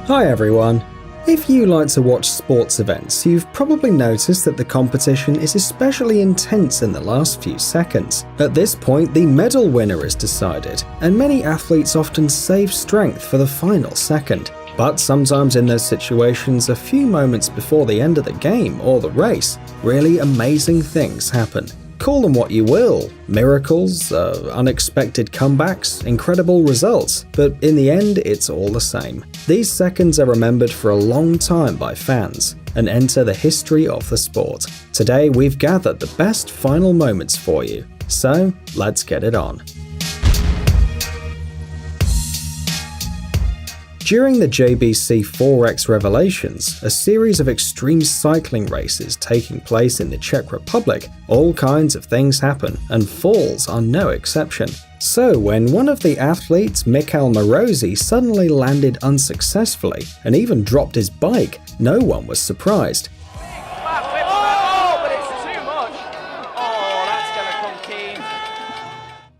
Hi everyone! If you like to watch sports events, you've probably noticed that the competition is especially intense in the last few seconds. At this point, the medal winner is decided, and many athletes often save strength for the final second. But sometimes in those situations, a few moments before the end of the game or the race, really amazing things happen. Call them what you will, miracles, unexpected comebacks, incredible results, but in the end it's all the same. These seconds are remembered for a long time by fans and enter the history of the sport. Today we've gathered the best final moments for you, so let's get it on. During the JBC 4X Revelations, a series of extreme cycling races taking place in the Czech Republic, all kinds of things happen, and falls are no exception. So when one of the athletes, Michal Morozi, suddenly landed unsuccessfully and even dropped his bike, no one was surprised.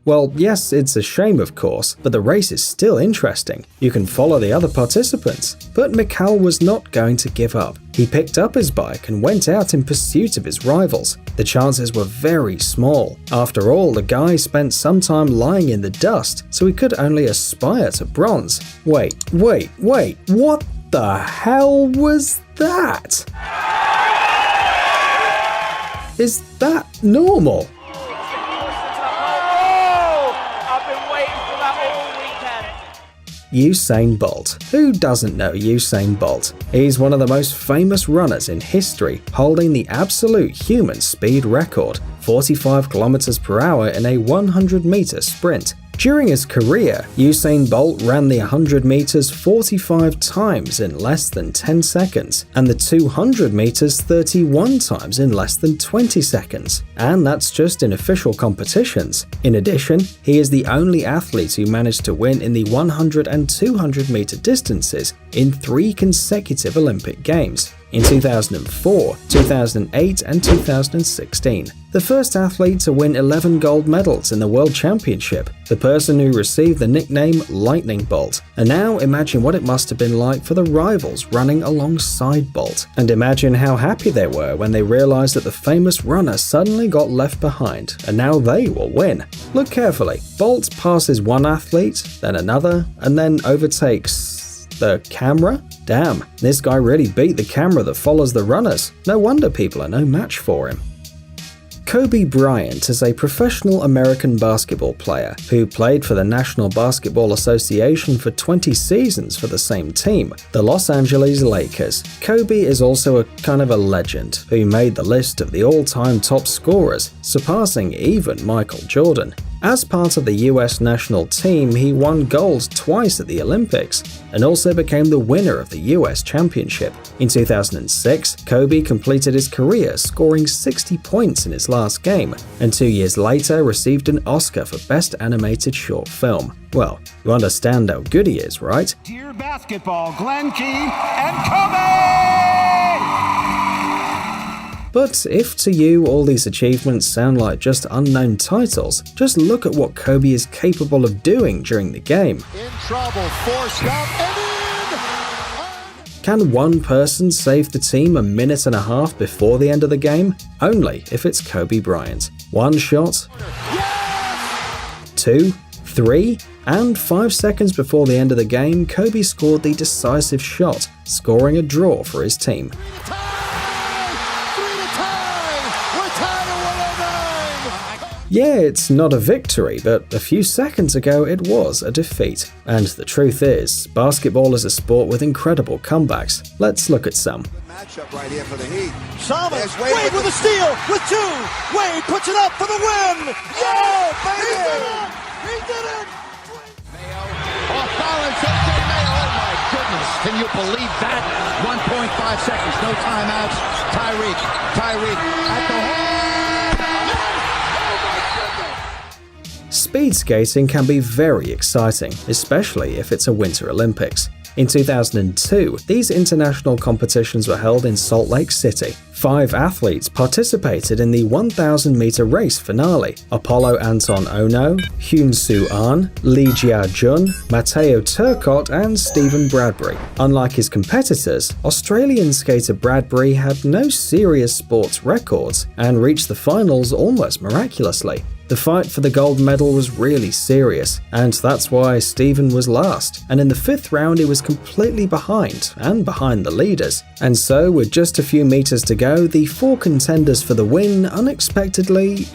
Well, yes, it's a shame of course, but the race is still interesting. You can follow the other participants. But Michal was not going to give up. He picked up his bike and went out in pursuit of his rivals. The chances were very small. After all, the guy spent some time lying in the dust, so he could only aspire to bronze. Wait, what the hell was that? Is that normal? Usain Bolt. Who doesn't know Usain Bolt? He's one of the most famous runners in history, holding the absolute human speed record, 45 km per hour in a 100-meter sprint. During his career, Usain Bolt ran the 100 meters 45 times in less than 10 seconds, and the 200 meters 31 times in less than 20 seconds. And that's just in official competitions. In addition, he is the only athlete who managed to win in the 100 and 200 meter distances in 3 consecutive Olympic Games. In 2004, 2008 and 2016. The first athlete to win 11 gold medals in the World Championship, the person who received the nickname Lightning Bolt. And now imagine what it must have been like for the rivals running alongside Bolt. And imagine how happy they were when they realized that the famous runner suddenly got left behind, and now they will win. Look carefully. Bolt passes one athlete, then another, and then overtakes the camera? Damn, this guy really beat the camera that follows the runners. No wonder people are no match for him. Kobe Bryant is a professional American basketball player who played for the National Basketball Association for 20 seasons for the same team, the Los Angeles Lakers. Kobe is also a kind of a legend who made the list of the all-time top scorers, surpassing even Michael Jordan. As part of the US national team, he won gold twice at the Olympics and also became the winner of the US Championship. In 2006, Kobe completed his career scoring 60 points in his last game, and 2 years later received an Oscar for Best Animated Short Film. Well, you understand how good he is, right? Dear basketball, Glenn Key and Kobe! But if to you all these achievements sound like just unknown titles, just look at what Kobe is capable of doing during the game. In trouble, forced up, and in! Can one person save the team a minute and a half before the end of the game? Only if it's Kobe Bryant. 1 shot, Yes! 2, 3, and 5 seconds before the end of the game, Kobe scored the decisive shot, scoring a draw for his team. Yeah, it's not a victory, but a few seconds ago it was a defeat. And the truth is, basketball is a sport with incredible comebacks. Let's look at some. Matchup right here for the Heat. Thomas, Wade with a steal, with 2. Wade puts it up for the win. Yeah, baby! He did it! Off balance, A.J. Mayo. Oh my goodness, can you believe that? 1.5 seconds, no timeouts. Tyreek at the hole. Speed skating can be very exciting, especially if it's a Winter Olympics. In 2002, these international competitions were held in Salt Lake City. 5 athletes participated in the 1,000-meter race finale: Apollo Anton Ono, Hyun Soo Ahn, Lee Jia Jun, Matteo Turcotte, and Stephen Bradbury. Unlike his competitors, Australian skater Bradbury had no serious sports records and reached the finals almost miraculously. The fight for the gold medal was really serious, and that's why Stephen was last, and in the 5th round he was completely behind the leaders. And so, with just a few meters to go, the 4 contenders for the win unexpectedly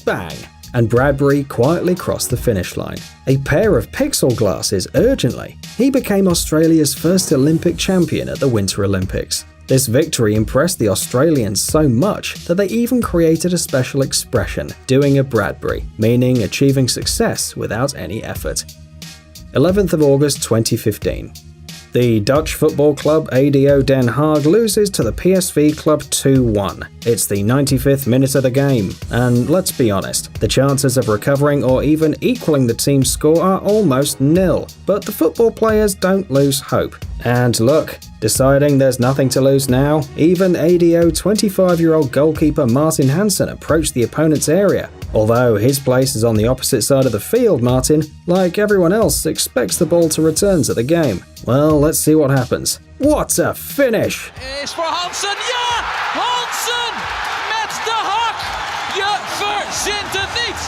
bang, and Bradbury quietly crossed the finish line. A pair of pixel glasses urgently. He became Australia's first Olympic champion at the Winter Olympics. This victory impressed the Australians so much that they even created a special expression, doing a Bradbury, meaning achieving success without any effort. 11th of August 2015. The Dutch football club ADO Den Haag loses to the PSV club 2-1. It's the 95th minute of the game, and let's be honest, the chances of recovering or even equaling the team's score are almost nil. But the football players don't lose hope. And look, deciding there's nothing to lose now, even ADO 25-year-old goalkeeper Martin Hansen approached the opponent's area. Although his place is on the opposite side of the field, Martin, like everyone else, expects the ball to return to the game. Well, let's see what happens. What a finish! Is voor Hansen, ja! Hansen met de hak! Je verzint het niet!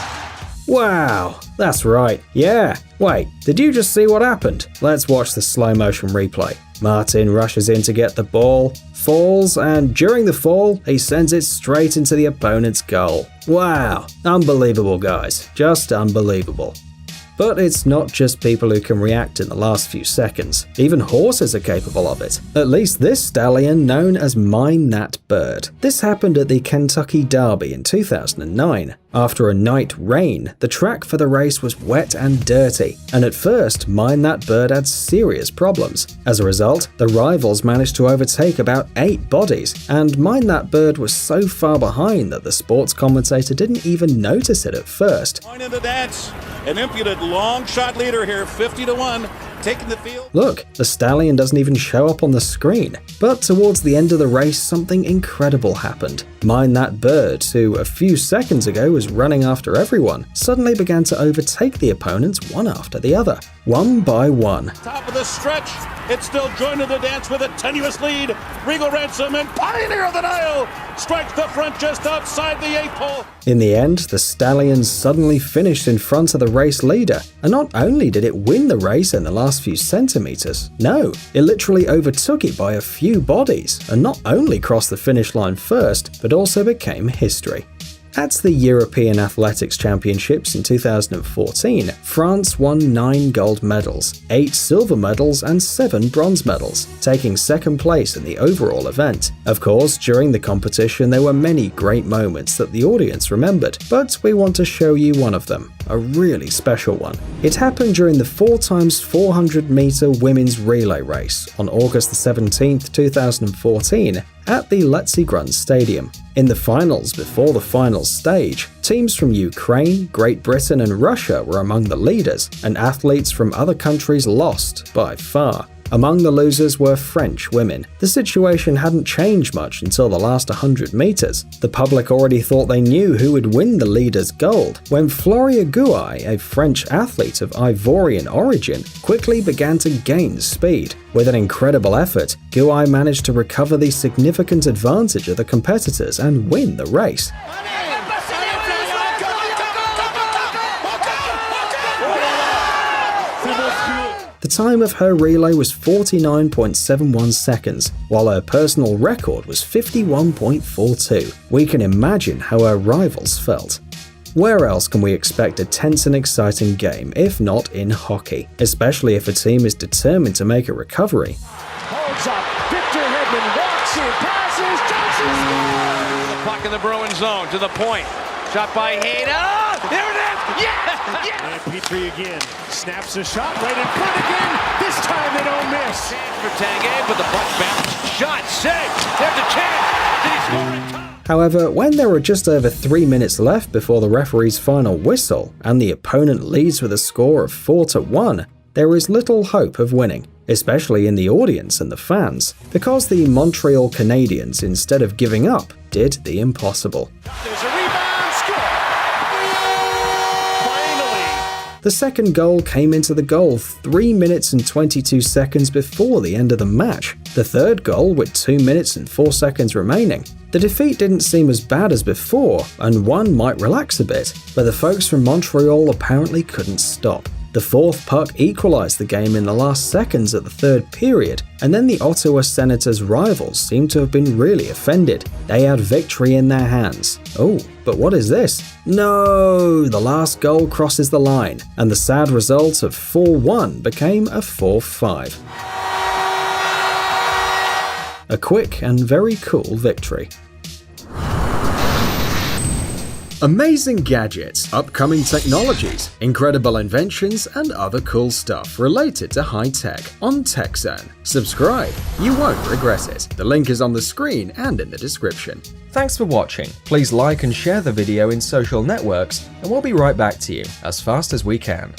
Wow, that's right, yeah. Wait, did you just see what happened? Let's watch the slow motion replay. Martin rushes in to get the ball, falls, and during the fall, he sends it straight into the opponent's goal. Wow, unbelievable guys, just unbelievable. But it's not just people who can react in the last few seconds. Even horses are capable of it. At least this stallion known as Mine That Bird. This happened at the Kentucky Derby in 2009. After a night rain, the track for the race was wet and dirty, and at first, Mine That Bird had serious problems. As a result, the rivals managed to overtake about 8 bodies, and Mine That Bird was so far behind that the sports commentator didn't even notice it at first. In the dance, an impudent long shot leader here, 50-1, taking the field. Look, the stallion doesn't even show up on the screen. But towards the end of the race, something incredible happened. Mine That Bird, who a few seconds ago was running after everyone, suddenly began to overtake the opponents one after the other, one by one. Top of the stretch, it's still joining the dance with a tenuous lead. Regal Ransom and Pioneer of the Nile strikes the front just outside the 8 pole. In the end, the stallion suddenly finished in front of the race leader, and not only did it win the race in the last few centimeters, no, it literally overtook it by a few bodies, and not only crossed the finish line first, but also became history. At the European Athletics Championships in 2014, France won 9 gold medals, 8 silver medals and 7 bronze medals, taking second place in the overall event. Of course, during the competition there were many great moments that the audience remembered, but we want to show you one of them, a really special one. It happened during the 4x400 meter women's relay race on August 17, 2014, at the Letzigrund Stadium. In the finals before the final stage, teams from Ukraine, Great Britain and Russia were among the leaders, and athletes from other countries lost by far. Among the losers were French women. The situation hadn't changed much until the last 100 meters. The public already thought they knew who would win the leaders' gold, when Floria Gouai, a French athlete of Ivorian origin, quickly began to gain speed. With an incredible effort, Gouai managed to recover the significant advantage of the competitors and win the race. The time of her relay was 49.71 seconds, while her personal record was 51.42. We can imagine how her rivals felt. Where else can we expect a tense and exciting game if not in hockey, especially if a team is determined to make a recovery? Holds up, Victor Hedman walks in, passes, Johnson scores! The puck in the Bruin zone to the point. Shot by Hayden. There it is! Yes! Yes! And Petrie again snaps a shot right in front again. This time they don't miss. Chance for Tanguay, but the puck bounced. Shot saved. There's a chance. Did he score in time? However, when there were just over 3 minutes left before the referee's final whistle, and the opponent leads with a score of 4-1, there is little hope of winning, especially in the audience and the fans, because the Montreal Canadiens, instead of giving up, did the impossible. There's a rebound, score! Finally! The second goal came into the goal 3 minutes and 22 seconds before the end of the match. The third goal with 2 minutes and 4 seconds remaining. The defeat didn't seem as bad as before, and one might relax a bit, but the folks from Montreal apparently couldn't stop. The fourth puck equalized the game in the last seconds of the third period, and then the Ottawa Senators' rivals seemed to have been really offended. They had victory in their hands. Oh, but what is this? No! The last goal crosses the line, and the sad result of 4-1 became a 4-5. A quick and very cool victory. Amazing gadgets, upcoming technologies, incredible inventions, and other cool stuff related to high tech on TechZone. Subscribe, you won't regret it. The link is on the screen and in the description. Thanks for watching. Please like and share the video in social networks, and we'll be right back to you as fast as we can.